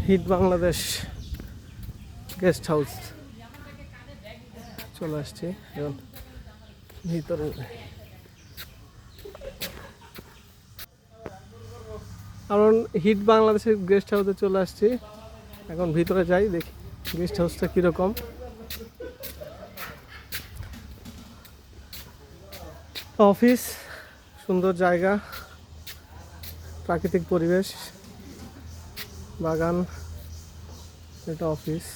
Hit Bangladesh guest house চলে আসছি এখন ভিতরে। কারণ হিট বাংলাদেশের গেস্ট হাউসে চলে আসছি, এখন ভিতরে যাই দেখি গেস্ট হাউসটা কীরকম। অফিস, সুন্দর জায়গা, প্রাকৃতিক পরিবেশ, বাগান, এটা অফিস।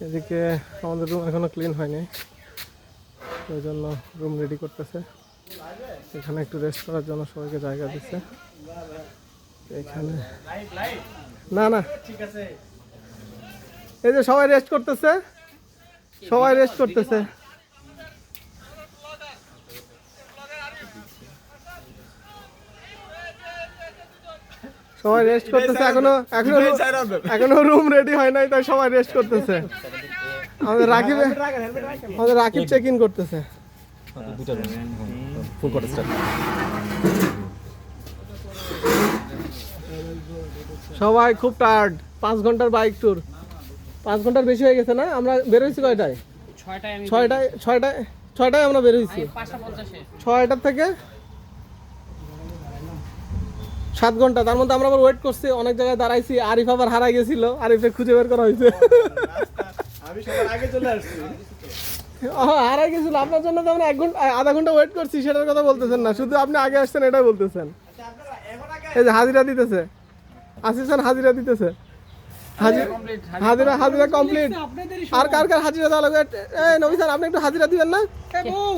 এদিকে আমাদের রুম এখনো ক্লিন হয়নি, ওই জন্য রুম রেডি করতেছে। এখানে একটু রেস্ট করার জন্য সবাইকে জায়গা দিচ্ছে। এখানে না না এই যে সবাই রেস্ট করতেছে, সবাই রেস্ট করতেছে। সবাই রেস্ট করতেছে, এখনো রুম রেডি হয় নাই, তাই সবাই রেস্ট করতেছে। আমাদের রাকিব চেক ইন করতেছে। সবাই খুব টায়ার্ড, 5 ঘন্টার বাইক ট্যুর, 5 ঘন্টার বেশি হয়ে গেছে না? আমরা বেরোইছি কয়টায়? 6টায় আমরা বেরোইছি, 6টার থেকে 7 ঘন্টা। তার মধ্যে আমরা আবার ওয়েট করছি, অনেক জায়গায় দাঁড়াইছি। আরিফ আবার হারাই গেছিল, আরিফে খুঁজে বের করা হয়েছে। হারাই গেছিল আপনার জন্য, তো আমরা 1 ঘন্টা আধা ঘন্টা ওয়েট করছি, সেটার কথা বলতেছেন না, শুধু আপনি আগে আসছেন এটাই বলতেছেন। এই যে হাজিরা দিতেছে, আসিফ হাজিরা দিতেছে, হাজিরা কমপ্লিট। আর কার কার হাজিরা দেওয়া লাগবে? এই নবী স্যার, আপনি একটু হাজিরা দিবেন না?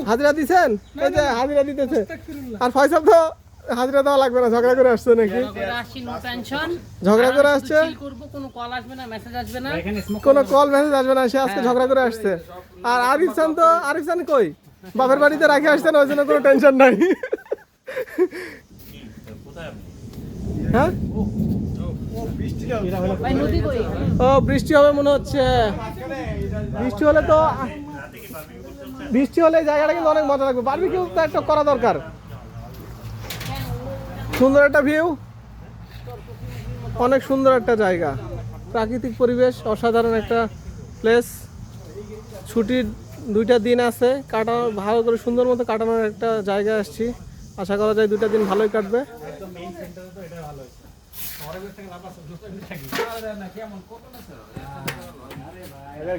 হাজিরা দিছেন? এই যে হাজিরা দিতেছে। আর ফয়সাল তো হাজিরা দেওয়া লাগবে না, ঝগড়া করে আসছে নাকি? ঝগড়া করে আসছে, কোনো কল মেসেজ আসবে না, সে আজকে ঝগড়া করে আসছে। আর আরিফ খান কই? বাপের বাড়িতে রাখে আসছেন, ওই জন্য কোনো টেনশন নাই। হ্যাঁ, ও বৃষ্টি হবে মনে হচ্ছে। বৃষ্টি হলে জায়গাটা কিন্তু অনেক মজা লাগবে। বারবিকিউ তো একটা করা দরকার। সুন্দর একটা ভিউ, অনেক সুন্দর একটা জায়গা, প্রাকৃতিক পরিবেশ, অসাধারণ একটা প্লেস। ছুটির 2টা দিন আছে, কাটানো ভালো করে সুন্দর মতো কাটানোর একটা জায়গা আসছি। আশা করা যায় 2টা দিন ভালোই কাটবে।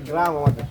গ্রাম আমাদের